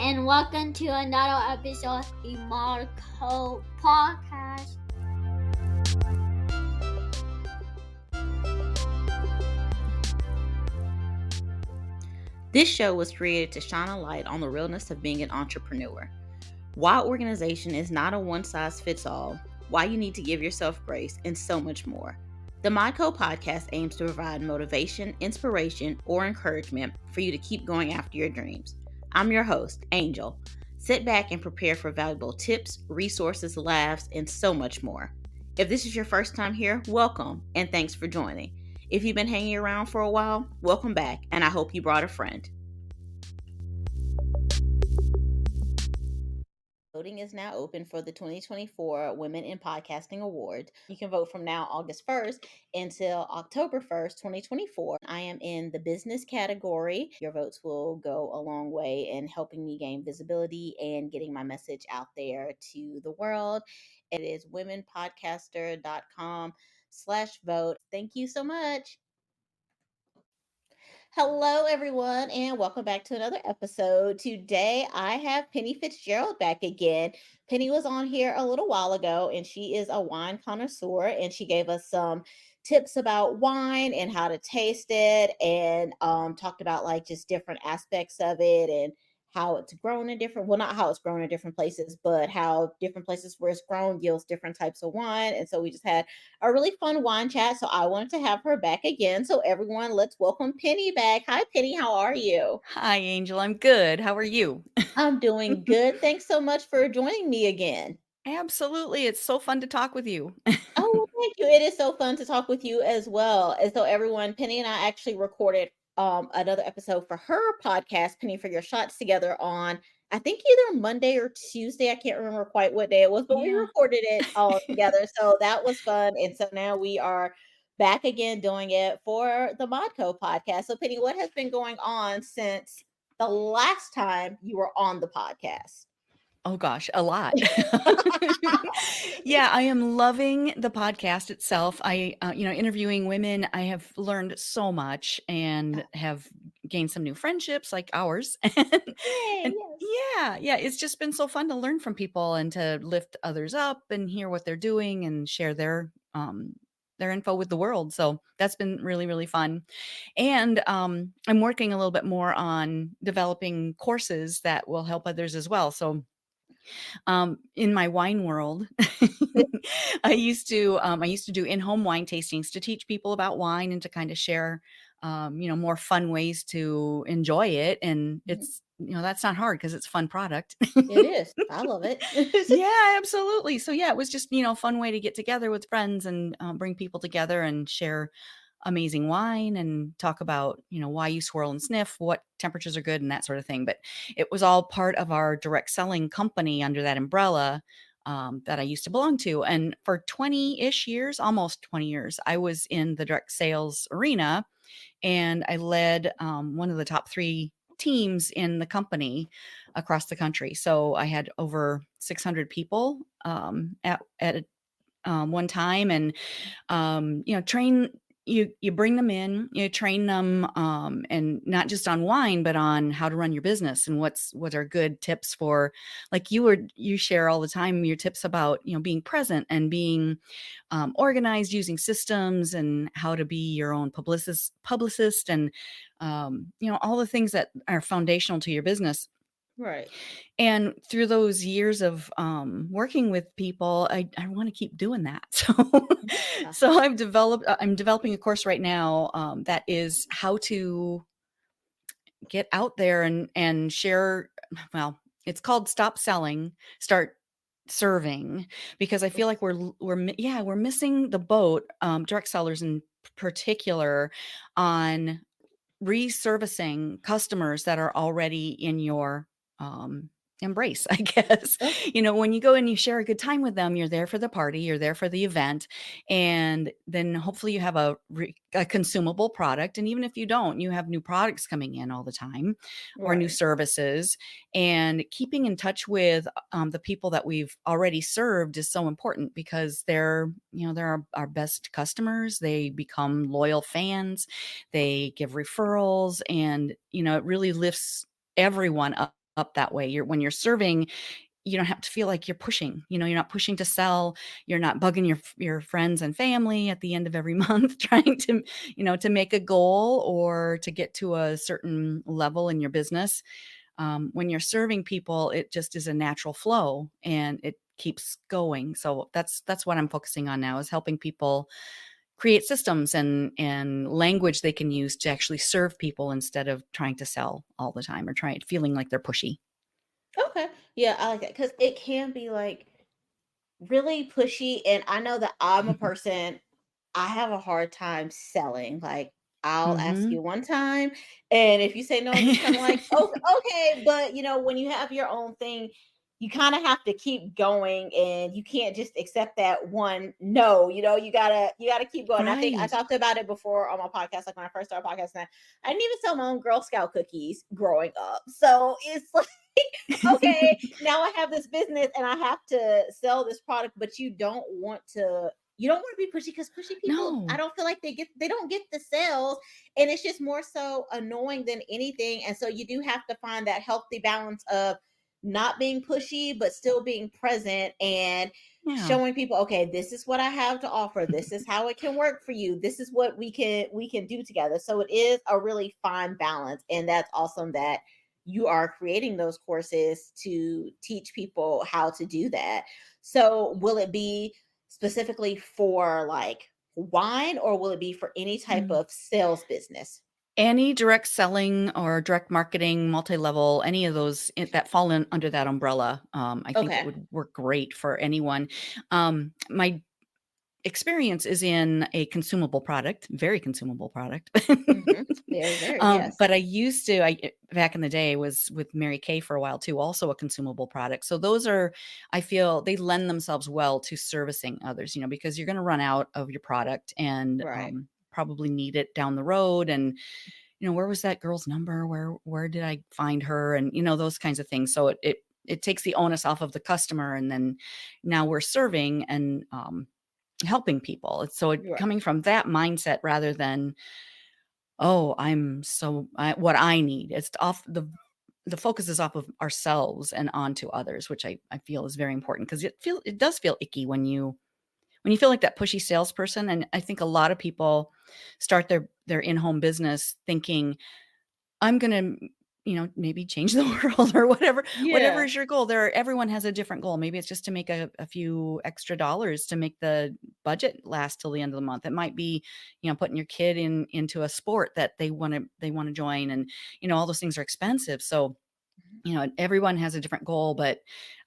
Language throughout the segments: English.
and welcome to another episode of the Marco Podcast. This show was created to shine a light on the realness of being an entrepreneur. Why organization is not a one-size-fits-all, why you need to give yourself grace, and so much more. The Marco Podcast aims to provide motivation, inspiration, or encouragement for you to keep going after your dreams. I'm your host, Angel. Sit back and prepare for valuable tips, resources, laughs, and so much more. If this is your first time here, welcome, and thanks for joining. If you've been hanging around for a while, welcome back, and I hope you brought a friend. Voting is now open for the 2024 Women in Podcasting Award. You can vote from now, August 1st, until October 1st, 2024. I am in the business category. Your votes will go a long way in helping me gain visibility and getting my message out there to the world. It is womenpodcaster.com/vote. Thank you so much. Hello, everyone, and welcome back to another episode. Today, I have Penny Fitzgerald back again. Penny was on here a little while ago, and she is a wine connoisseur, and she gave us some tips about wine and how to taste it, and talked about like just different aspects of it and how it's grown in different, well, not how it's grown in different places, but how different places where it's grown yields different types of wine. And so we just had a really fun wine chat. So I wanted to have her back again. So everyone, let's welcome Penny back. Hi, Penny. How are you? Hi, Angel. I'm good. How are you? I'm doing good. Thanks so much for joining me again. Absolutely. It's so fun to talk with you. Oh, well, thank you. It is so fun to talk with you as well. And so everyone, Penny and I actually recorded another episode for her podcast, Penny for Your Shots, together on I think either Monday or Tuesday. I can't remember quite what day it was, but we Yeah. recorded it all together. So that was fun. And so now we are back again doing it for the Modco podcast. So Penny, what has been going on since the last time you were on the podcast? Oh gosh, a lot. Yeah, I am loving the podcast itself. Interviewing women, I have learned so much and have gained some new friendships like ours. Yay, And yes. yeah, it's just been so fun to learn from people and to lift others up and hear what they're doing and share their info with the world. So that's been really, really fun. And I'm working a little bit more on developing courses that will help others as well. So in my wine world, I used to do in-home wine tastings to teach people about wine and to kind of share, more fun ways to enjoy it. And Mhm. it's, that's not hard because it's a fun product. It is. I love it. Yeah, absolutely. So yeah, it was just, a fun way to get together with friends and bring people together and share amazing wine and talk about, why you swirl and sniff, what temperatures are good and that sort of thing. But it was all part of our direct selling company under that umbrella that I used to belong to. And for 20-ish years, almost 20 years, I was in the direct sales arena and I led one of the top 3 teams in the company across the country. So I had over 600 people at one time, and train you bring them in, you train them, and not just on wine, but on how to run your business and what are good tips for, like you share all the time your tips about, being present and being organized, using systems and how to be your own publicist and, all the things that are foundational to your business. Right. And through those years of working with people, I want to keep doing that. So, Yeah. so I'm developing a course right now that is how to get out there and share. Well, it's called Stop Selling, Start Serving, because I feel like we're missing the boat, direct sellers in particular, on reservicing customers that are already in your um, embrace, I guess. Okay. When you go and you share a good time with them, you're there for the party, you're there for the event, and then hopefully you have a consumable product. And even if you don't, you have new products coming in all the time or new Right. services. And keeping in touch with the people that we've already served is so important because they're our best customers. They become loyal fans, they give referrals, and it really lifts everyone up up that way. When you're serving, you don't have to feel like you're pushing, you're not pushing to sell, you're not bugging your friends and family at the end of every month trying to, to make a goal or to get to a certain level in your business. When you're serving people, it just is a natural flow and it keeps going. So that's what I'm focusing on now, is helping people create systems and language they can use to actually serve people instead of trying to sell all the time or trying feeling like they're pushy. Okay. Yeah, I like that because it can be like really pushy. And I know that I'm a person, I have a hard time selling. Like, I'll ask Mhm. you one time, and if you say no, I'm just kind of like, oh, okay. But when you have your own thing, you kind of have to keep going, and you can't just accept that one no. You gotta keep going. I think I Right. talked about it before on my podcast, like when I first started podcasting. I didn't even sell my own Girl Scout cookies growing up, so it's like, okay, now I have this business and I have to sell this product, but you don't want to be pushy because pushy people, I No. don't feel like they don't get the sales, and it's just more so annoying than anything. And so you do have to find that healthy balance of not being pushy but still being present and Yeah. showing people, okay, this is what I have to offer, this is how it can work for you, this is what we can do together. So it is a really fine balance, and that's awesome that you are creating those courses to teach people how to do that. So, will it be specifically for like wine, or will it be for any type Mm. of sales business? Any direct selling or direct marketing, multi-level, any of those that fall in under that umbrella, I think it Okay. would work great for anyone. My experience is in a consumable product, very consumable product. Very, very, yes. But I used to, back in the day, was with Mary Kay for a while too, also a consumable product. So those are, I feel they lend themselves well to servicing others, because you're going to run out of your product and Right. probably need it down the road. And where was that girl's number? Where did I find her? And those kinds of things. So it takes the onus off of the customer, and then now we're serving and helping people. So Right. coming from that mindset rather than, oh, what I need. It's off the focus is off of ourselves and onto others, which I feel is very important, because it does feel icky when you feel like that pushy salesperson. And I think a lot of people start their in-home business thinking, I'm gonna, maybe change the world or whatever Yeah. is your goal. Everyone has a different goal. Maybe it's just to make a few extra dollars to make the budget last till the end of the month. It might be, putting your kid into a sport that they wanna join, and, all those things are expensive. So, everyone has a different goal, but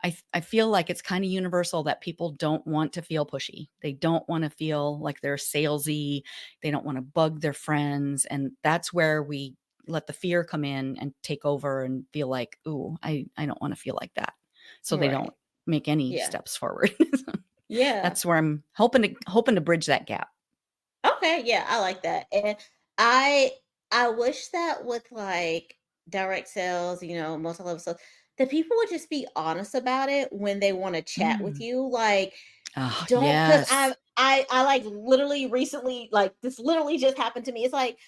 I feel like it's kind of universal that people don't want to feel pushy. They don't want to feel like they're salesy. They don't want to bug their friends, and that's where we let the fear come in and take over and feel like, "Ooh, I don't want to feel like that." So they don't Right. make any Yeah. steps forward. Yeah. That's where I'm hoping to bridge that gap. Okay, yeah, I like that. And I wish that with like direct sales, multi-level sales, that people would just be honest about it when they want to chat with Mm. you. Like, Oh, don't, because yes. I like literally recently, like this literally just happened to me. It's like,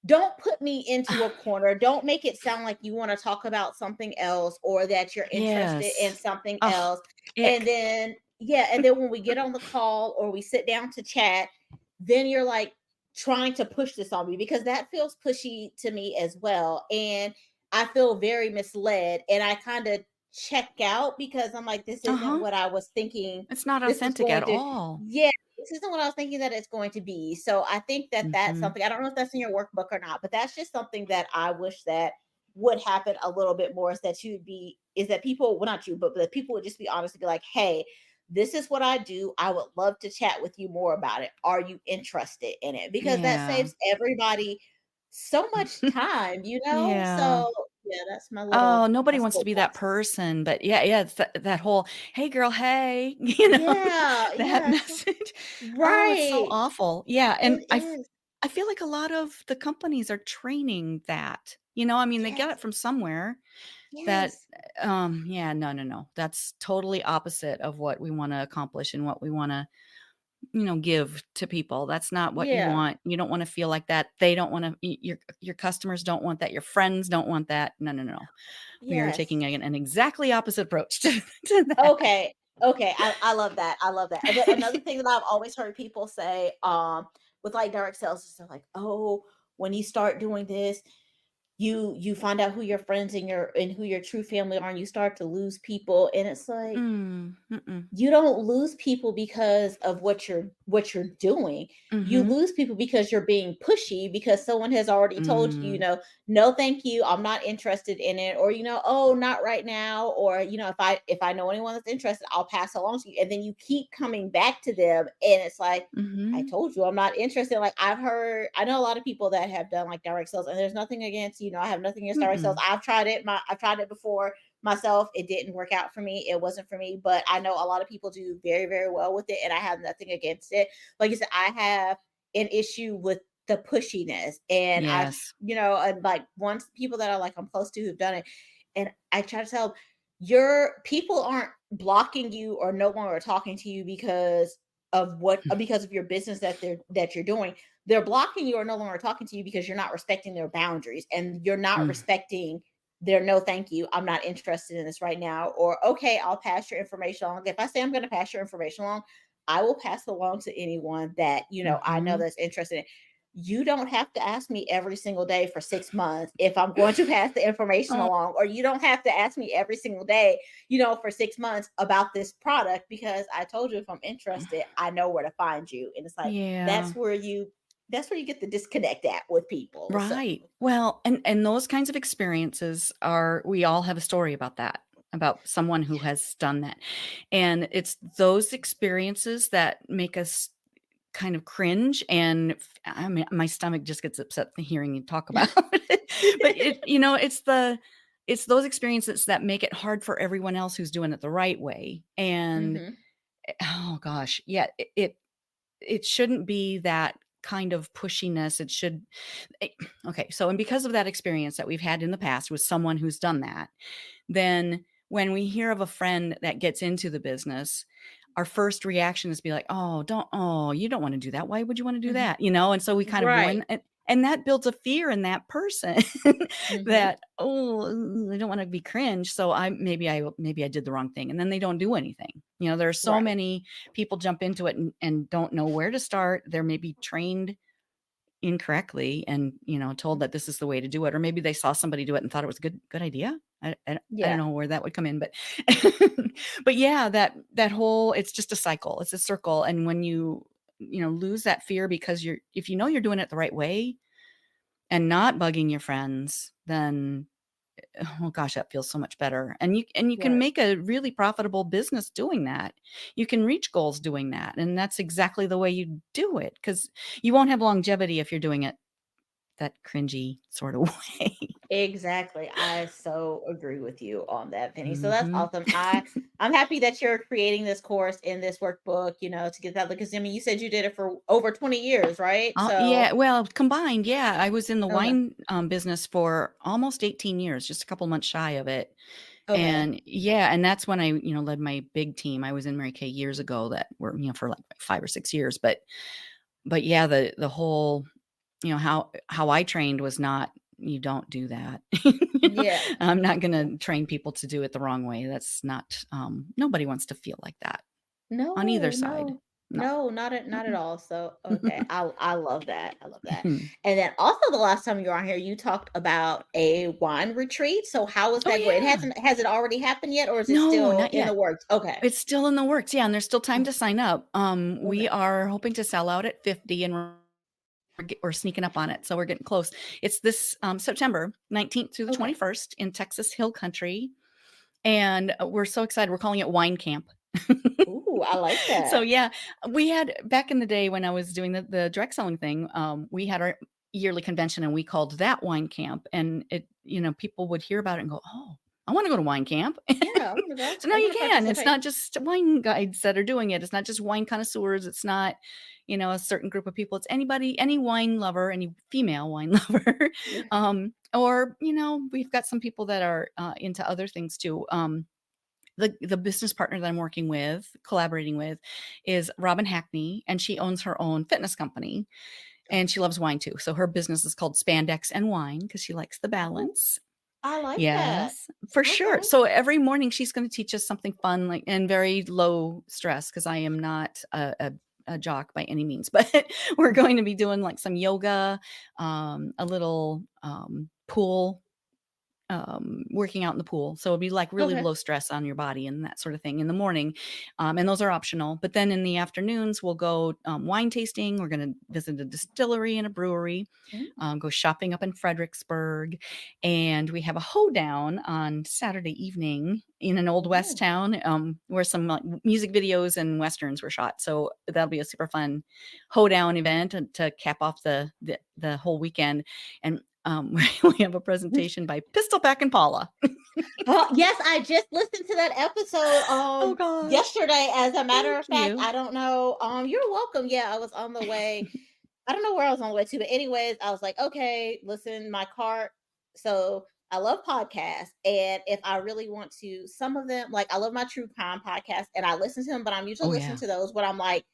don't put me into a corner. Don't make it sound like you want to talk about something else or that you're interested in Yes. something Oh, else. And ick. then, yeah, and then when we get on the call or we sit down to chat, then you're like trying to push this on me, because that feels pushy to me as well. And I feel very misled, and I kind of check out because I'm like, this isn't Uh-huh. what I was thinking. It's not This was authentic at going to, all. yeah, this isn't what I was thinking that it's going to be. So I think that that's Mhm. something, I don't know if that's in your workbook or not, but that's just something that I wish that would happen a little bit more, is that people, well, not you, but that people would just be honest and be like, hey, this is what I do. I would love to chat with you more about it. Are you interested in it? Because that Yeah. saves everybody so much time. Yeah. So yeah, that's Oh, nobody my wants to be that soapbox. person, but yeah, it's that whole, "Hey, girl, hey," Yeah, that yeah, message. Oh, it's so right. awful. Yeah, and It is. I feel like a lot of the companies are training that, I mean, they get it Yes, from somewhere that, yes. yeah, no, no, no. That's totally opposite of what we wanna accomplish and what we wanna give to people. That's not what you Yeah. want. You don't want to feel like that. They don't want to, your customers don't want that. Your friends don't want that. No, no, no, no. We are Yes. taking an exactly opposite approach to that. Okay. Okay. I love that. I love that. And then another thing that I've always heard people say, with like direct sales is they're like, oh, when you start doing this, you find out who your friends and who your true family are, and you start to lose people. And it's like, Mm-mm. you don't lose people because of what you're doing. You Mhm. lose people because you're being pushy, because someone has already told you, Mm. no thank you, I'm not interested in it, or oh, not right now, or if I know anyone that's interested, I'll pass along to you. And then you keep coming back to them, and it's like, I Mhm. told you I'm not interested. Like, I know a lot of people that have done like direct sales, and there's nothing against, I have nothing against direct sales. Mm-mm. I've tried it before myself. It didn't work out for me. It wasn't for me, but I know a lot of people do very, very well with it, and I have nothing against it. Like you said, I have an issue with the pushiness, and Yes. and like, once people that are like I'm close to who've done it, and I try to tell them, your people aren't blocking you or no longer talking to you because of your business that you're doing. They're blocking you or no longer talking to you because you're not respecting their boundaries, and you're not Mm. respecting their no thank you, I'm not interested in this right now, or okay, I'll pass your information along. If I say I'm going to pass your information along, I will pass it along to anyone that I know Mhm. that's interested in. You don't have to ask me every single day for 6 months if I'm going to pass the information Oh, along, or you don't have to ask me every single day, for 6 months about this product, because I told you if I'm interested, I know where to find you. And it's like, yeah. that's where you get the disconnect at with people. So Right. Well, and those kinds of experiences are we all have a story about that, about someone who has done that. And it's those experiences that make us kind of cringe and I mean, my stomach just gets upset hearing you talk about it. But it's those experiences that make it hard for everyone else who's doing it the right way. And Mhm. oh gosh, yeah, it shouldn't be that kind of pushiness. It should eh, okay, so and because of that experience that we've had in the past with someone who's done that, then when we hear of a friend that gets into the business, our first reaction is to be like, "Oh, you don't wanna do that. Why would you wanna do Mhm. that?" You know, and so we kind of go Right. in and that builds a fear in that person Mhm. that, "Oh, I don't wanna be cringe, so maybe I did the wrong thing," and then they don't do anything. You know, there are so Right. many people jump into it and don't know where to start. They're maybe trained incorrectly and, told that this is the way to do it, or maybe they saw somebody do it and thought it was a good idea. I don't Yeah. know where that would come in, but but yeah, that whole it's just a cycle, it's a circle, and when lose that fear because if you know you're doing it the right way and not bugging your friends, then oh gosh, that feels so much better. And you can Right. make a really profitable business doing that. You can reach goals doing that. And that's exactly the way you do it because you won't have longevity if you're doing it that cringy sort of way. Exactly. I so agree with you on that, Penny. So that's Mhm. awesome. I'm happy that you're creating this course in this workbook, to get that, because I mean, you said you did it for over 20 years, right? Yeah, So well, combined, yeah. I was in the okay. wine business for almost 18 years, just a couple months shy of it. Okay. And yeah, and that's when I, led my big team. I was in Mary Kay years ago that were, for like 5 or 6 years. But yeah, the whole, how I trained was not you don't do that. Yeah. I'm not Yeah. gonna train people to do it the wrong way. That's not nobody wants to feel like that on either No, side. no, No. no, not at all. So okay, Mm-mm. I love that. I love that. And then also, the last time you were on here, you talked about a wine retreat. So how is Oh that going? yeah. Has it already happened yet, or is it No, still not in the yet. works? Okay. It's still in the works. Yeah, and there's still time to sign up. We Okay. are hoping to sell out at 50 and we're sneaking up on it. So we're getting close. It's this September 19th through the Okay. 21st in Texas Hill Country. And we're so excited. We're calling it Wine Camp. Ooh, I like So that. yeah, we had back in the day when I was doing the direct selling thing, we had our yearly convention and we called that Wine Camp. And people would hear about it and go, "Oh, I want to go to wine camp." Yeah, I wanna go. So now I you wanna can. It's participate. not just wine guides that are doing it. It's not just wine connoisseurs. It's not, a certain group of people. It's anybody, any wine lover, any female wine lover. Yeah. Or, we've got some people that are into other things too. The business partner that I'm working with, collaborating with, is Robin Hackney, and she owns her own fitness company, and she loves wine too. So her business is called Spandex and Wine because she likes the Oh, balance. I like that. Yes, for sure. Okay. So every morning she's gonna teach us something fun, like, and very low stress, because I am not a jock by any means, but we're going to be doing, like, some yoga, a little, pool, working out in the pool. So it'll be like really Okay. low stress on your body and that sort of thing in the morning. And those are optional. But then in the afternoons, we'll go wine tasting. We're going to visit a distillery and a brewery, Mm, go shopping up in Fredericksburg. And we have a hoedown on Saturday evening in an old West oh, town, where some like, music videos and Westerns were shot. So that'll be a super fun hoedown event to cap off the whole weekend. And we have a presentation by Pistol Pack and Paula. oh, yes, I just listened to that episode, Oh gosh. yesterday, as a matter Thank of fact. you. I don't know, you're welcome. Yeah, I was on the way. I don't know where I was on the way to, but anyways, I was like, "Okay, listen, my car." So, I love podcasts, and if I really want to, some of them, like, I love my true crime podcast, and I listen to them, but I'm usually Oh, listening yeah. to those when I'm, like,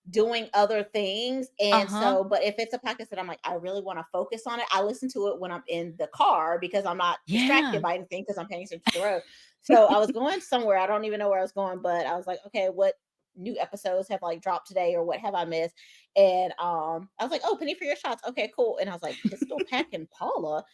doing other things. And Uh-huh. so, but if it's a podcast that I'm like, I really want to focus on it, I listen to it when I'm in the car because I'm not distracted Yeah. by anything because I'm paying attention to the road. So I was going somewhere. I don't even know where I was going, but I was like, okay, what new episodes have like dropped today or what have I missed? And I was like, oh, penny for your shots. Okay, cool. And I was like, Pistol Pack and Paula.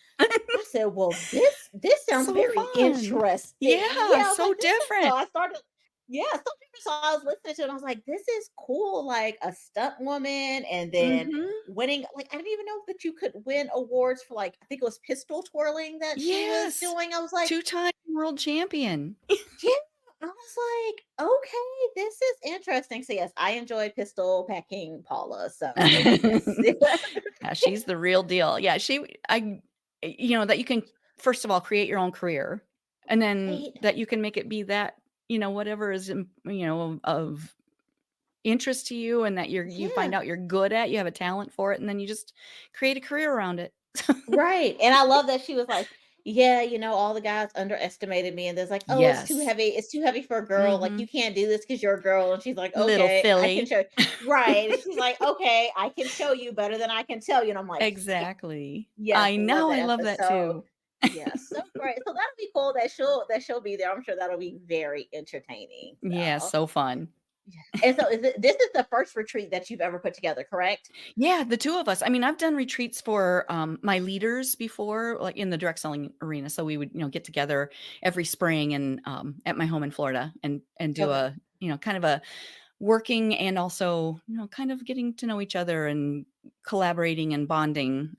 I said, well, this sounds So very fun. interesting. Yeah, Yeah, I was so like, this is so different. I started, yeah, so different. So I was listening to it. And I was like, this is cool, like a stunt woman, and then Mhm. winning. Like, I didn't even know that you could win awards for, like, I think it was pistol twirling that she was Yes. doing. I was like, Two-time world champion. yeah. I was like, okay, this is interesting. So yes, I enjoyed pistol packing Paula. So yes. Yeah, she's the real deal. Yeah, that you can, first of all, create your own career, and then Right. that you can make it be that, whatever is, of interest to you, and that you find Yeah. out you're good at, you have a talent for it, and then you just create a career around it. Right, and I love that she was like, "Yeah, all the guys underestimated me," and there's like, "Oh, Yes. it's too heavy for a girl, like, you Mhm. can't do this because 'cause you're a girl," and she's like, Little "Okay, I can Philly. show." Right, and she's like, "Okay, I can show you better than I can tell you," and I'm like, "Yeah." Exactly. Yes, I love know, that I love that episode. too. Yes, so great, so that'll be cool that she'll be there. I'm sure that'll be very entertaining, Yeah, so, so fun. yeah, and so this is the first retreat that you've ever put together, correct? Yeah, the 2 of us. I mean, I've done retreats for, my leaders before, like, in the direct selling arena, so we would, get together every spring and, at my home in Florida and do Okay, a, kind of a working, and also, kind of getting to know each other and collaborating and bonding.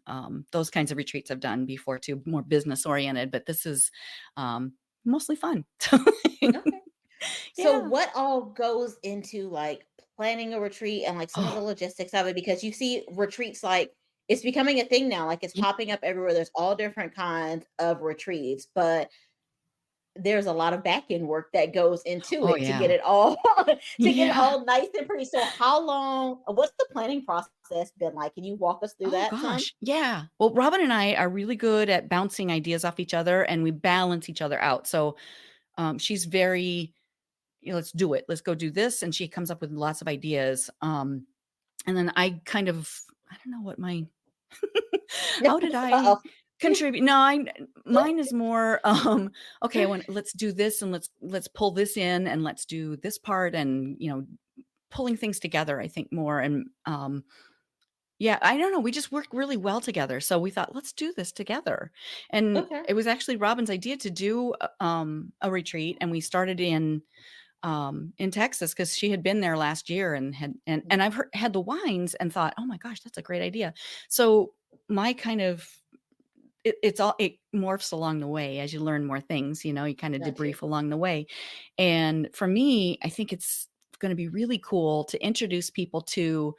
Those kinds of retreats I've done before too, more business oriented, but this is, mostly fun. okay. So Yeah. what all goes into like planning a retreat and like some of the Oh, logistics of it? Because you see retreats like it's becoming a thing now, like it's ye popping up everywhere. There's all different kinds of retreats, but there's a lot of back end work that goes into oh, it to get yeah. it all to get it Yeah. all nice and pretty. So how long what's the planning process been like? Can you walk us through Oh that some? gosh, yeah. Well, Robin and I are really good at bouncing ideas off each other, and we balance each other out. So, she's very, "Let's do it. Let's go do this," and she comes up with lots of ideas. And then I kind of, I don't know what my how did I Uh-oh. contribute? No, mine is more, okay, let's do this, and let's pull this in, and let's do this part, and pulling things together, I think more. And yeah, I don't know, we just work really well together, so we thought, "Let's do this together." And Okay. it was actually Robin's idea to do, a retreat, and we started in Texas, because she had been there last year and I've had the wines and thought, "Oh my gosh, that's a great idea." So, my kind of it morphs along the way as you learn more things, you kinda Got you. debrief along the way. And for me, I think it's gonna be really cool to introduce people to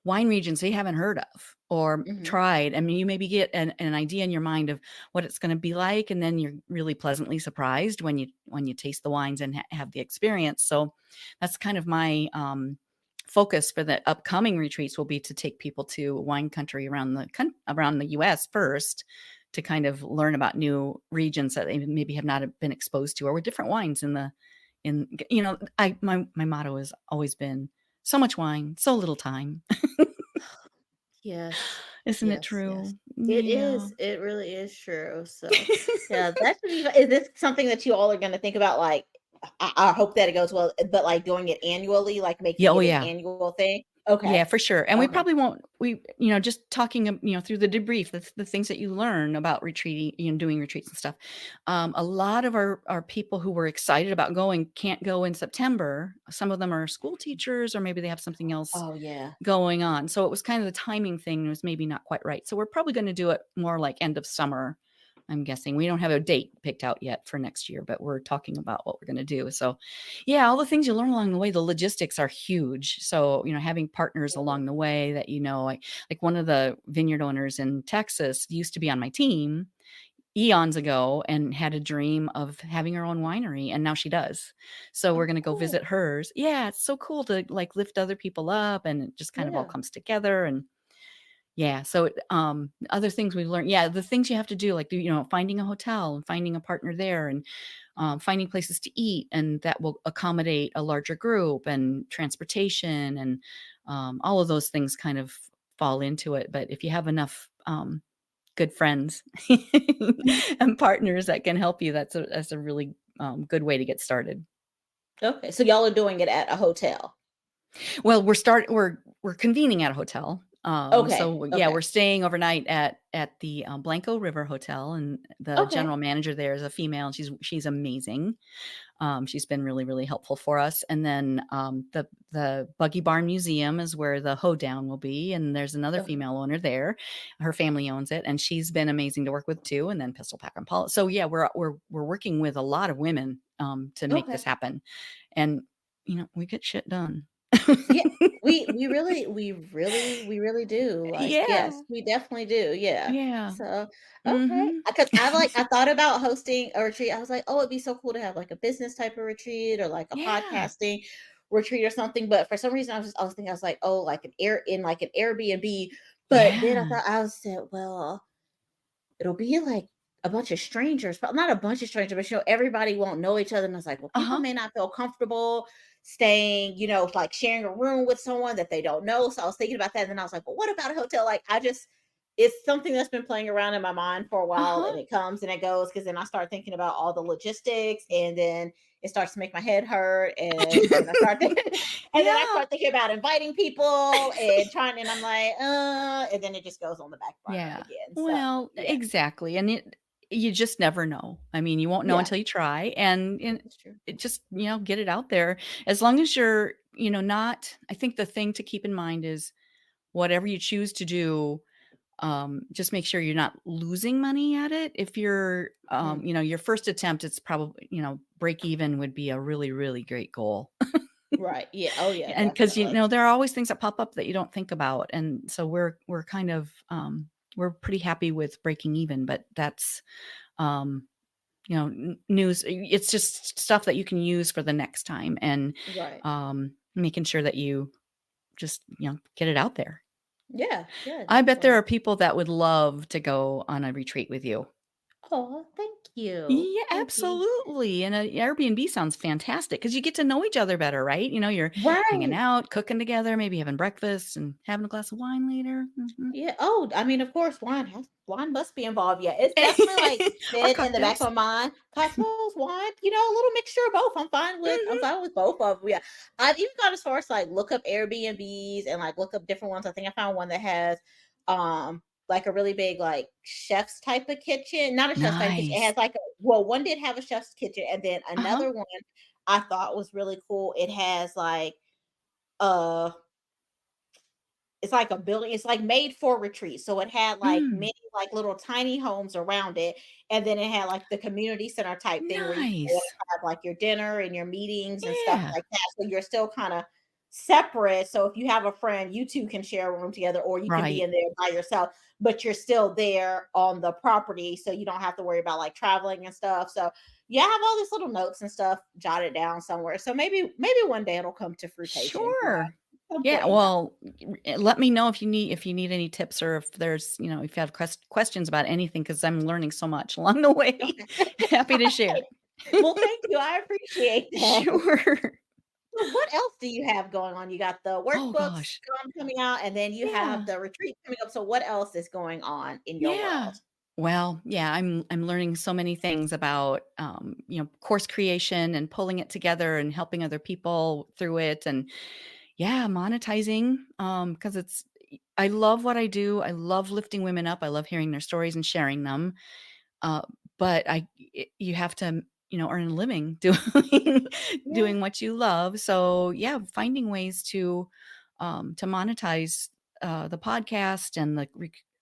wine regions they haven't heard of or Hmm. tried. I mean, you maybe get an idea in your mind of what it's gonna be like, and then you're really pleasantly surprised when you taste the wines and have the experience. So that's kind of my, focus for the upcoming retreats will be to take people to wine country around the US first, to kind of learn about new regions that they maybe have not been exposed to, or with different wines in I my motto has always been, "So much wine, so little time." Yes. Isn't it Yes, true? yes. It Yeah. is. It really is true. So, yeah, that should be is this something that you all are gonna think about, like I hope that it goes well, but, like, doing it annually, like, Yeah, making oh, it an yeah. annual thing? Okay. Yeah, for sure, and we Okay. probably won't just talking, through the debrief, the things that you learn about retreating, doing retreats and stuff. A lot of our people who were excited about going can't go in September. Some of them are school teachers, or maybe they have something else Oh, yeah. going on. So it was kind of the timing thing was maybe not quite right. So we're probably gonna do it more like end of summer, I'm guessing. We don't have a date picked out yet for next year, but we're talking about what we're gonna do. So, yeah, all the things you learn along the way, the logistics are huge. So, having partners Mhm. along the way that like one of the vineyard owners in Texas used to be on my team eons ago and had a dream of having her own winery, and now she does. So we're Oh, gonna go cool. visit hers. Yeah, it's so cool to, like, lift other people up, and it just kind of all Yeah. comes together, and yeah, so other things we've learned, yeah, the things you have to do, like, finding a hotel and finding a partner there, and finding places to eat, and that will accommodate a larger group, and transportation, and all of those things kind of fall into it. But if you have enough good friends Mhm. and partners that can help you, that's a really good way to get started. Okay, so y'all are doing it at a hotel? Well, we're convening at a hotel. Okay, So yeah, okay. we're staying overnight at the Blanco River Hotel, and the Okay. general manager there is a female, and she's amazing. She's been really, really helpful for us. And then the Buggy Barn Museum is where the hoedown will be, and there's another Okay. female owner there. Her family owns it, and she's been amazing to work with too. And then Pistol Pack and Paul. So yeah, we're working with a lot of women to make Okay. this happen, and we get shit done. Yeah, we really do, like, Yeah. yes, we definitely do, yeah. Yeah. So, okay, Mhm. because I thought about hosting a retreat. I was like, "Oh, it'd be so cool to have, like, a business type of retreat or, like, a Yeah. podcasting retreat or something," but for some reason, I was thinking, I was like, "Oh, like, an Airbnb," but then Yeah. I said, "Well, it'll be like a bunch of strangers, but not a bunch of strangers, but everybody won't know each other." And I was like, well, people Uh-huh. may not feel comfortable staying, like sharing a room with someone that they don't know. So I was thinking about that. And then I was like, well, what about a hotel? Like, it's something that's been playing around in my mind for a while, and Uh-huh. it comes and it goes because then I start thinking about all the logistics, and then it starts to make my head hurt. And then I start and then I Yeah. start thinking about inviting people and trying, and I'm like, and then it just goes on the back burner Yeah. again. So Well, yeah. exactly, and you just never know. I mean, you won't know Yeah, until you try, and that's true. it just, get it out there. As long as you're, not I think the thing to keep in mind is whatever you choose to do, just make sure you're not losing money at it. If you're, Mhm. your first attempt, it's probably, break even would be a really, really great goal. Right, yeah, oh, yeah, And because definitely. there are always things that pop up that you don't think about, and so we're kind of, we're pretty happy with breaking even, but that's, um, news it's just stuff that you can use for the next time, and, Right. making sure that you just, get it out there. Yeah, yeah, I bet there definitely. are people that would love to go on a retreat with you. Oh, thank you. Yeah, Thank you. absolutely, and a Airbnb sounds fantastic because you get to know each other better, right? You're hanging Right. out, cooking together, maybe having breakfast and having a glass of wine later. Mhm. Yeah, oh, I mean, of course, wine must be involved, yeah, it's definitely, like, Or been in the back cocktails. of my mind. Cocktails, wine, a little mixture of both, I'm Mhm. fine with both of them. Yeah. I've even gone as far as, like, look up Airbnbs and, like, look up different ones. I think I found one that has, like, a really big, like, chef's type of kitchen, not a chef's type kitchen, it Nice. has, like, one did have a chef's kitchen, and then Uh-huh. another one I thought was really cool, it has, like, uh it's like a building, it's like made for retreat. So it had like Mm. many like little tiny homes around it. And then it had like the community center type thing where you can go and Nice. have like your dinner and your meetings and stuff Yeah. like that. So you're still kind of separate. So if you have a friend, you two can share a room together, or you can be Right. in there by yourself, but you're still there on the property. So you don't have to worry about like traveling and stuff. So yeah, I have all these little notes and stuff jotted down somewhere. So maybe one day it'll come to fruition. Yeah. Sure. At some Yeah, point in time. well, let me know if you need any tips, or if there's, if you have questions about anything, because 'cause I'm learning so much along the way. Okay. Happy to share. Well, thank you. I appreciate that. Sure. So what else do you have going on? You got the Oh workbooks gosh. coming out, and then you have Yeah. the retreat coming up. So what else is going on in your Yeah. world? Well, yeah, I'm learning so many things about course creation and pulling it together and helping other people through it and yeah, monetizing because I love what I do. I love lifting women up. I love hearing their stories and sharing them. Uh, but you have to, earn a living Yeah. doing what you love. So yeah, finding ways to monetize the podcast and the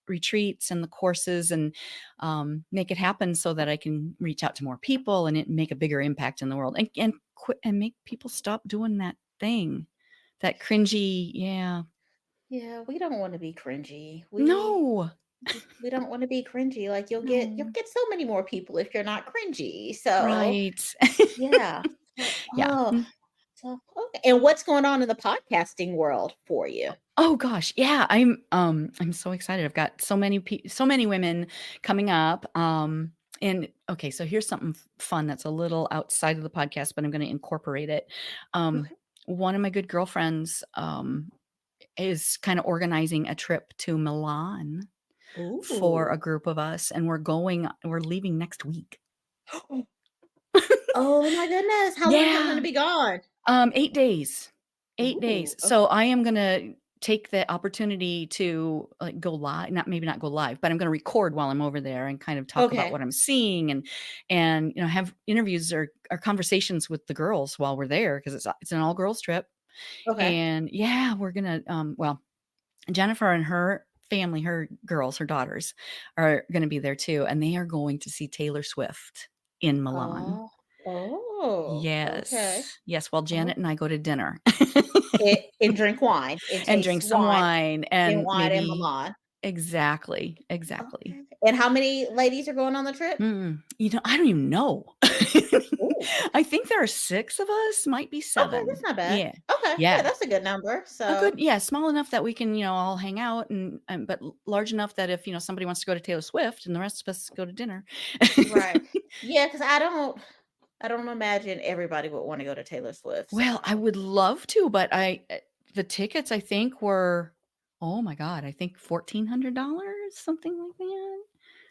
retreats and the courses and make it happen so that I can reach out to more people and make a bigger impact in the world and quit and make people stop doing that thing, that cringy. Yeah, Yeah, we don't wanna be cringy. no, We don't wanna be cringy, like, you'll no, get so many more people if you're not cringy, so, right, yeah. So yeah. so, okay, and what's going on in the podcasting world for you? Oh gosh, yeah, I'm so excited. I've got so many women coming up. And okay, so here's something fun that's a little outside of the podcast, but I'm going to incorporate it. Um, Okay. one of my good girlfriends is kind of organizing a trip to Milan for a Ooh. group of us, and we're leaving next week. Oh my goodness, how long are y'all Yeah. gonna be gone? 8 days. 8 days. Ooh, So I am gonna take the opportunity to, like, go live, not go live, but I'm gonna record while I'm over there and kind of talk about okay, what I'm seeing and, have interviews or conversations with the girls while we're there because it's an all-girls trip. okay. And yeah, we're gonna, well, Jennifer and her family, her girls, her daughters are gonna be there too, and they are going to see Taylor Swift in Milan. Oh. Oh, okay. Yes. Yes, while Oh, Janet and I go to dinner. and drink wine, and And taste drink some wine and wine in maybe Milan. exactly, exactly. Okay, and how many ladies are going on the trip? I don't even know. Ooh. I think there are 6 of us, might be Okay, that's 7. not bad. Yeah. Okay, yeah, Yeah. that's a good number, A so good yeah, small enough that we can, all hang out and but large enough that if, somebody wants to go to Taylor Swift and the rest of us go to dinner. right. Yeah, because I don't imagine everybody would wanna go to Taylor Swift, Well, I so would love to, but the tickets I think were, oh my god, I think $1,400, something like that.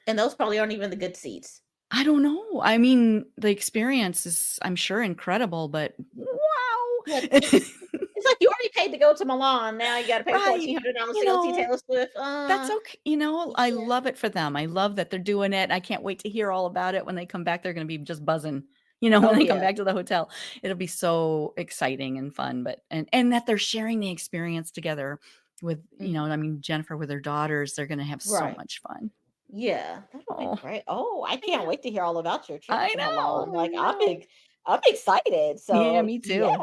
and those probably aren't even the good seats. I don't know. I mean, the experience is, I'm sure, incredible, but Yeah, wow. it's like you already paid to go to Milan, now you gotta pay Right. $1,400 You to go see know, Taylor Swift, that's okay. I yeah. love it for them. I love that they're doing it. I can't wait to hear all about it when they come back. They're gonna be just buzzing, when Oh, they come yeah. back to the hotel. It'll be so exciting and fun, but and that they're sharing the experience together with, Mhm. I mean, Jennifer with her daughters, they're gonna have so Right. much fun. Yeah, that'll be Oh, great. Oh, I can't yeah. wait to hear all about your trip I to know, Milan. I Like, know. I'm excited. Yeah, So, me too. yeah.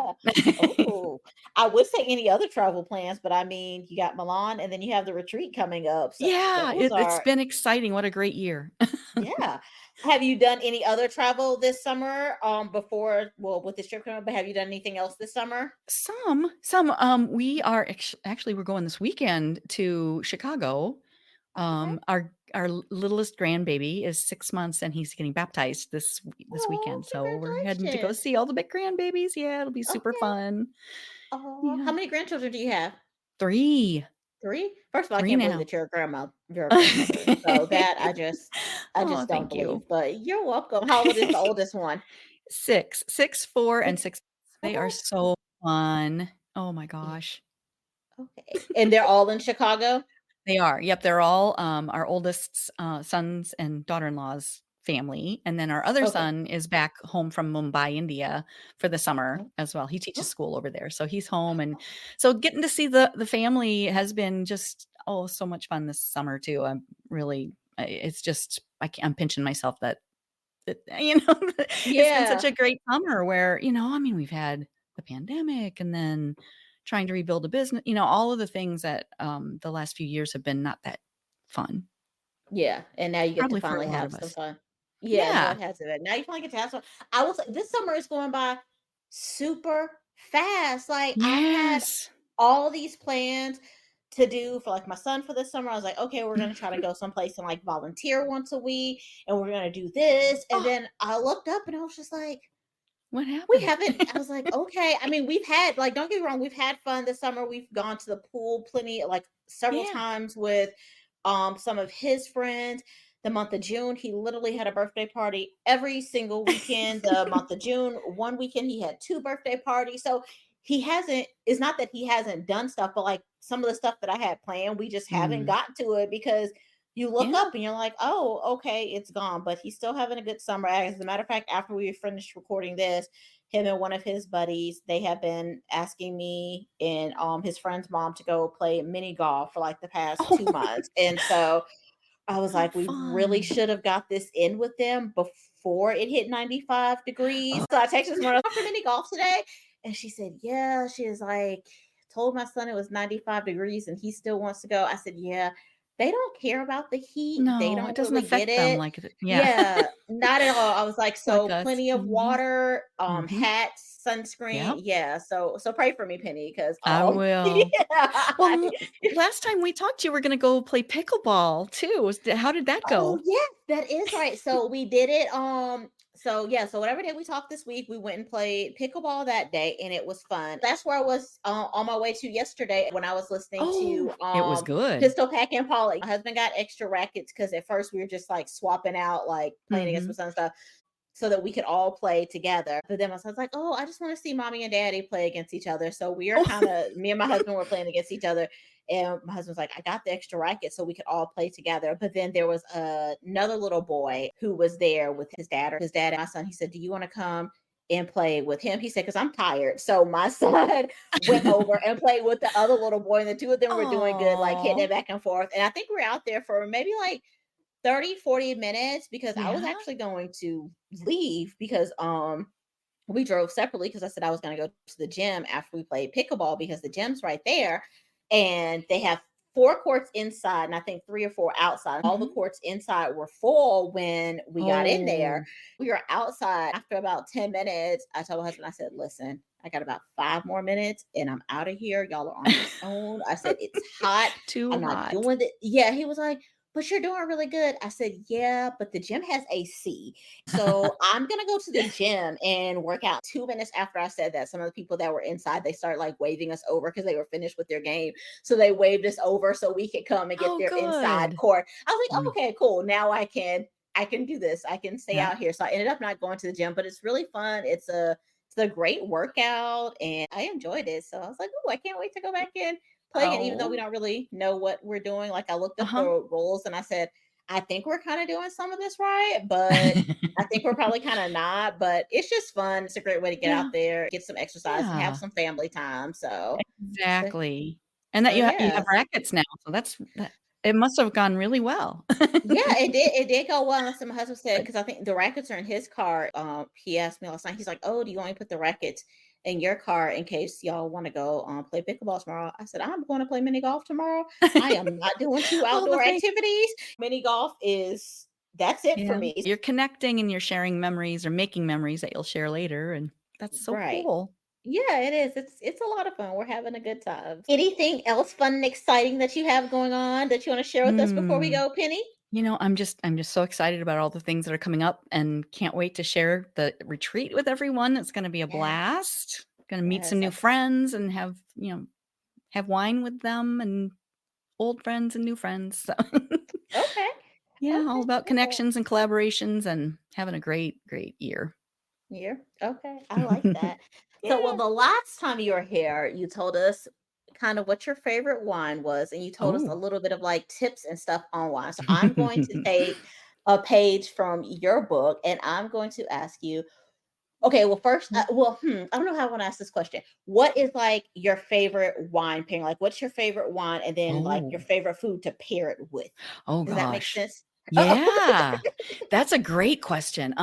Oh, I would say any other travel plans, but I mean, you got Milan and then you have the retreat coming up. So, Yeah, those it's are been exciting. What a great year. yeah. Have you done any other travel this summer before well with this trip coming up, but have you done anything else this summer? We are actually we're going this weekend to Chicago. Okay. Our littlest grandbaby is 6 months and he's getting baptized this Oh, weekend. So we're heading to go congratulations. see all the big grandbabies. Yeah, it'll be super Okay. fun. Oh, how Yeah. many grandchildren do you have? 3. 3? First of all, I 3 can't believe now. that you're a grandmother. So that I Oh, just don't thank believe, you. but you're welcome. How old is the oldest one? 6, 4, and 6. 6. They are Okay. so fun. Oh my Yeah, gosh. okay. And they're all in Chicago? They are. Yep, they're all, our oldest, sons and daughter-in-law's family, and then our other Okay. son is back home from Mumbai, India for the summer Oh, as well. He teaches oh, school over there, so he's home, and so getting to see the family has been just, oh, so much fun this summer too. I'm really it's just I'm pinching myself that, it's been such yeah. a great summer where, I mean, we've had the pandemic and then trying to rebuild a business, all of the things that, the last few years have been not that fun, Yeah, and now you get to probably for a finally lot have of some us. fun. Yeah, no, Yeah. it hasn't been. Now you finally get to have some I will say this summer is going by super fast. Like, I had Yes. all these plans to do for like my son for this summer. I was like, okay, we're gonna try to go someplace and like volunteer once a week, and we're gonna do this. And Oh, then I looked up and I was just like, what we happened? haven't. I was like, okay. I mean, we've had like, don't get me wrong, we've had fun this summer. We've gone to the pool plenty, like several Yeah. times with some of his friends. The month of June, he literally had a birthday party every single weekend. The month of June, one weekend he had two birthday parties. So he hasn't. It's not that he hasn't done stuff, but like some of the stuff that I had planned, we just haven't Mm. gotten to it because you look Yeah. up and you're like, oh, okay, it's gone. But he's still having a good summer. As a matter of fact, after we finished recording this, him and one of his buddies, they have been asking me and his friend's mom to go play mini golf for like the past Oh, 2 months. And so I was how like, we really fun. should have got this in with them before it hit 95 degrees. Oh, So I texted this morning, for mini golf today. And she said, yeah. She is like, told my son it was 95 degrees and he still wants to go. I said, yeah, they don't care about the heat. They no, it don't doesn't really get affect them it. like it yeah, Yeah, not at all. I was like, like so us. plenty of Mhm. water, Mhm. hats, sunscreen. Yep, Yeah. So pray for me, Penny, because I will. Well, yeah. last time we talked, you were gonna go play pickleball too. Was how did that Oh, go? yes, that is right. So we did it, so yeah, so whatever day we talked this week, we went and played pickleball that day and it was fun. That's where I was on my way to yesterday when I was listening Oh, to it was good. Pistol Pack and Polly. My husband got extra rackets because at first we were just like swapping out, like playing against my Mhm. son and stuff so that we could all play together. But then my son's like, "Oh, I just want to see mommy and daddy play against each other." So we are Oh. kind of me and my husband were playing against each other, and my husband's like, "I got the extra racket so we could all play together." But then there was another little boy who was there with his dad or his dad and my son. He said, "Do you want to come?" And play with him. He said, because I'm tired. So my son went over and played with the other little boy, and the two of them were doing good, like hitting Aw. it back and forth. And I think we are out there for maybe like 30, 40 minutes because I was Yeah? actually going to leave because we drove separately because I said I was going to go to the gym after we played pickleball because the gym's right there and they have four courts inside and I think three or four outside. All the Mhm. courts inside were full when we got in there. Oh. We were outside after about 10 minutes. I told my husband, I said, listen, I got about 5 more minutes and I'm out of here. Y'all are on your own. I said, it's hot. Too I'm not hot. doing it. Yeah. He was like, but you're doing really good. I said, yeah, but the gym has AC. So I'm gonna go to the gym and work out. 2 minutes after I said that, some of the people that were inside, they started like waving us over because they were finished with their game. So they waved us over so we could come and get Oh, their inside good. court. I was like, oh, Mm. okay, cool. Now I can do this. I can stay Yeah. out here. So I ended up not going to the gym, but it's really fun. It's a great workout and I enjoyed it. So I was like, oh, I can't wait to go back in play again, even though we Oh. don't really know what we're doing. Like I looked up the Uh-huh. rules and I said, I think we're kind of doing some of this right, but I think we're probably kind of not, but it's just fun. It's a great way to get Yeah. out there, get some exercise, and have Yeah. some family time. So, Exactly. And that so you have yeah, rackets now, so that's that it must have gone really well. yeah, it did go well. And so my husband said because I think the rackets are in his car. He asked me last night. He's like, "Oh, do you want me to put the rackets in your car in case y'all want to go play pickleball tomorrow?" I said, "I'm going to play mini golf tomorrow. I am not doing two Well, the outdoor thing activities. Mini golf is that's it for yeah, me." you're connecting and you're sharing memories or making memories that you'll share later, and that's so Right. cool. Yeah, it is. It's a lot of fun. We're having a good time. Anything else fun and exciting that you have going on that you want to share with us before we Hmm. go, Penny? I'm just so excited about all the things that are coming up and can't wait to share the retreat with everyone. It's gonna be a Yes. blast. Gonna meet some Yes. new friends and have wine with them and old friends and new friends. So Okay. yeah, all Okay. about Cool. connections and collaborations and having a great, great year. Yeah. Okay. I like that. So, well, Yeah. the last time you were here, you told us kind of what your favorite wine was, and you told us a Oh. little bit of like tips and stuff on wine. So, I'm going to take a page from your book and I'm going to ask you. Okay, well, first, I don't know how I want to ask this question. What is like your favorite wine pairing? Like, what's your favorite wine, and then like your Oh. favorite food to pair it with? Oh Does that make gosh. sense? Oh, Yeah. That's a great question.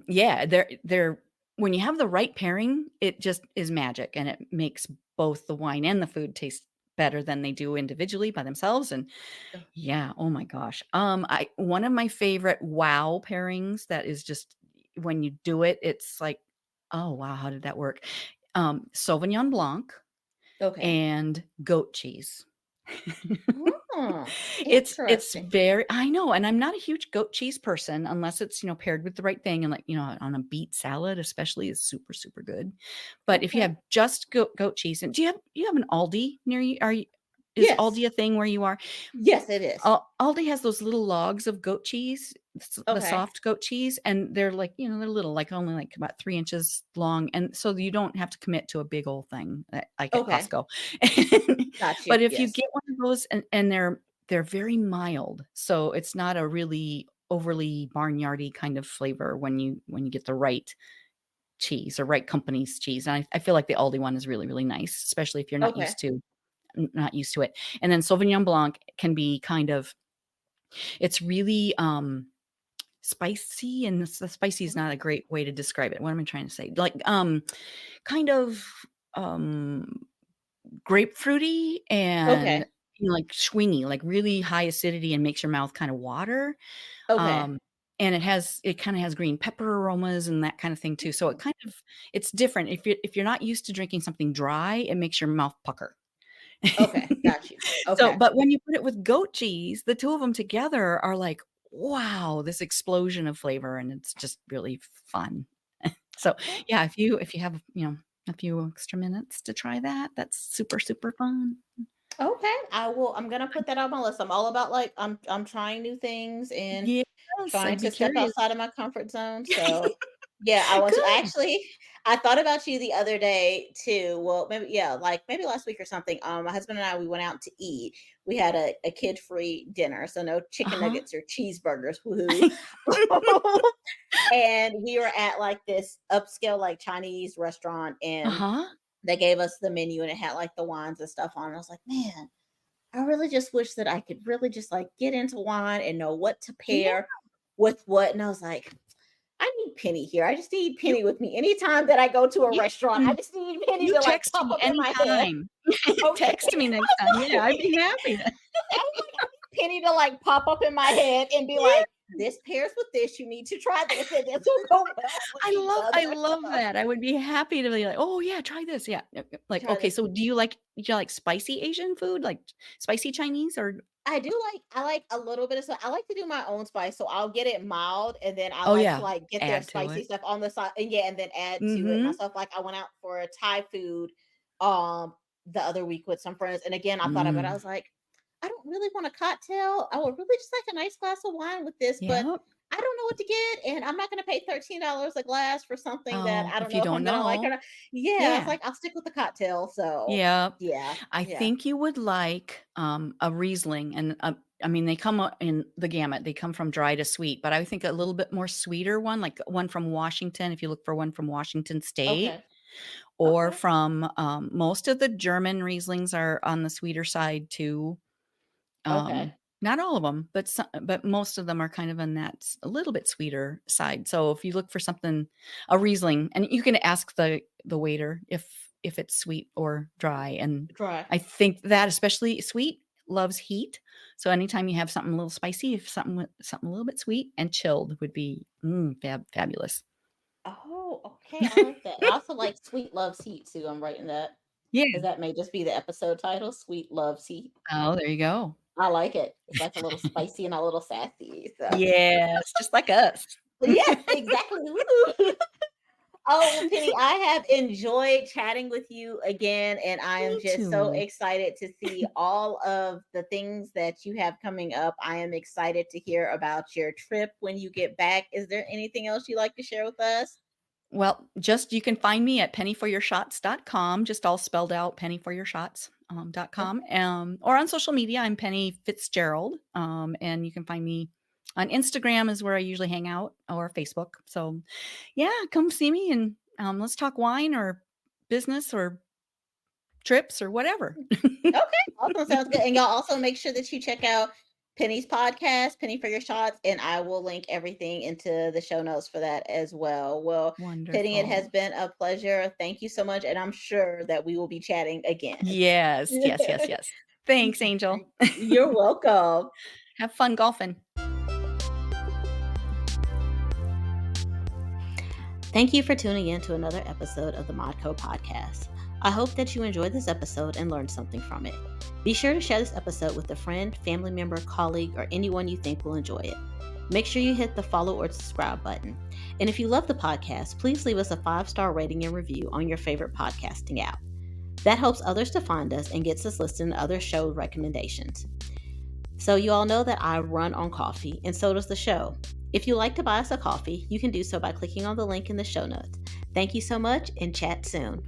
Yeah, they're when you have the right pairing, it just is magic and it makes both the wine and the food taste better than they do individually by themselves. And yeah, oh my gosh. I one of my favorite wow pairings that is just when you do it, it's like, oh wow, how did that work? Sauvignon Blanc okay. and goat cheese. Oh, It's interesting. very I know, and I'm not a huge goat cheese person unless it's, paired with the right thing and, like, on a beet salad especially is super, super good. But if you Okay. have just goat cheese and do you have an Aldi near you? Is Yes. Aldi a thing where you are? Yes, it is. Aldi has those little logs of goat cheese, the Okay. soft goat cheese, and they're like, they're little, like only like about 3 inches long, and so you don't have to commit to a big old thing like at Okay. Costco. Got you. But if you Yes. get one of those and they're very mild, so it's not a really overly barnyardy kind of flavor when you get the right cheese or right company's cheese, and I feel like the Aldi one is really, really nice, especially if you're Okay. not used to it. And then Sauvignon Blanc can be kind of it's really, spicy, and the spicy is not a great way to describe it. What am I trying to say? Like, kind of, um, grapefruity and, Okay. like, swingy, like, really high acidity and makes your mouth kinda water, Okay. um, and it kinda has green pepper aromas and that kind of thing too, so it's different. If you're not used to drinking something dry, it makes your mouth pucker. Okay. Got you. So, Okay. but when you put it with goat cheese, the 2 of them together are like, wow, this explosion of flavor, and it's just really fun. So, Okay. yeah, if you have, a few extra minutes to try that, that's super, super fun. Okay, I will. I'm gonna put that on my list. I'm all about like I'm trying new things and Yes, trying I'd be to step curious. outside of my comfort zone. So yeah, I want to Good. actually I thought about you the other day too. Well, maybe yeah, like maybe last week or something. My husband and I we went out to eat. We had a kid-free dinner, so no chicken Uh-huh. nuggets or cheeseburgers. Woohoo. And we were at like this upscale like Chinese restaurant and Uh-huh. they gave us the menu and it had like the wines and stuff on. I was like, man, I really just wish that I could really just like get into wine and know what to Yeah, pair with what. And I was like, I need Penny here. I just need you Penny with me. Anytime that I go to a you restaurant, I can just need Penny you to like text pop me up in my head. anytime. Okay. Text me next time. Yeah, I'd be happy to. I was like, I need Penny to like pop up in my head and be Yeah. like, this pairs with this. You need to try this, and this will go well with each I other. love that. I would be happy to be like, "Oh, yeah, try this." Yeah. Yep, yep. Like, Try okay, this. so do you like spicy Asian food? Like spicy Chinese or I do like I like a little bit of I like to do my own spice, so I'll get it mild, and then I Oh, like to, yeah, like, get their add to spicy it. stuff on the side and yeah, and then add to it Mhm. myself, like, I went out for a Thai food, um, the other week with some friends, and again, I thought about it, I Mm. was like, "I don't really want a cocktail, I would really just like a nice glass of wine with this, but Yep. I don't know what to get, and I'm not gonna pay $13 a glass for something that Oh, I don't if you know if don't I'm gonna like or know. not." Yeah, I was Yeah. like, "I'll stick with the cocktail," so, Yep. yeah, I yeah, think you would like, a Riesling and, I mean, they come in the gamut. They come from dry to sweet, but I think a little bit more sweeter one, like one from Washington, if you look for one from Washington State okay, or okay, from, most of the German Rieslings are on the sweeter side too. okay. Not all of them, but most of them are kind of on that a little bit sweeter side. So if you look for something a Riesling and you can ask the waiter if it's sweet or dry, and Dry. I think that especially sweet loves heat. So anytime you have something a little spicy, if something a little bit sweet and chilled would be, fabulous. Oh, okay, I like that. I also like Sweet Love's Heat too, I'm writing that Yeah. because that may just be the episode title, Sweet Love's Heat. Oh, there you go. I like it. It's like a little spicy and a little sassy, so Yes, just like us. yes, exactly. Woo. Oh, well, Penny, I have enjoyed chatting with you again, and I am Me just so too. excited to see all of the things that you have coming up. I am excited to hear about your trip when you get back. Is there anything else you'd like to share with us? Well, just you can find me at pennyforyourshots.com, just all spelled out, pennyforyourshots, .com, Okay. or on social media, I'm Penny Fitzgerald, and you can find me on Instagram is where I usually hang out, or Facebook. So, yeah, come see me and, let's talk wine or business or trips or whatever. Okay, awesome, sounds good, and y'all also make sure that you check out Penny's podcast, Penny for Your Shots, and I will link everything into the show notes for that as well. Well, Penny, it has Wonderful. been a pleasure. Thank you so much, and I'm sure that we will be chatting again. Yes, yes, yes, yes. Thanks, Angel. You're welcome. Have fun golfing. Thank you for tuning in to another episode of the Modco podcast. I hope that you enjoyed this episode and learned something from it. Be sure to share this episode with a friend, family member, colleague, or anyone you think will enjoy it. Make sure you hit the follow or subscribe button. And if you love the podcast, please leave us a 5-star rating and review on your favorite podcasting app. That helps others to find us and gets us listed in other show recommendations. So you all know that I run on coffee, and so does the show. If you'd like to buy us a coffee, you can do so by clicking on the link in the show notes. Thank you so much, and chat soon.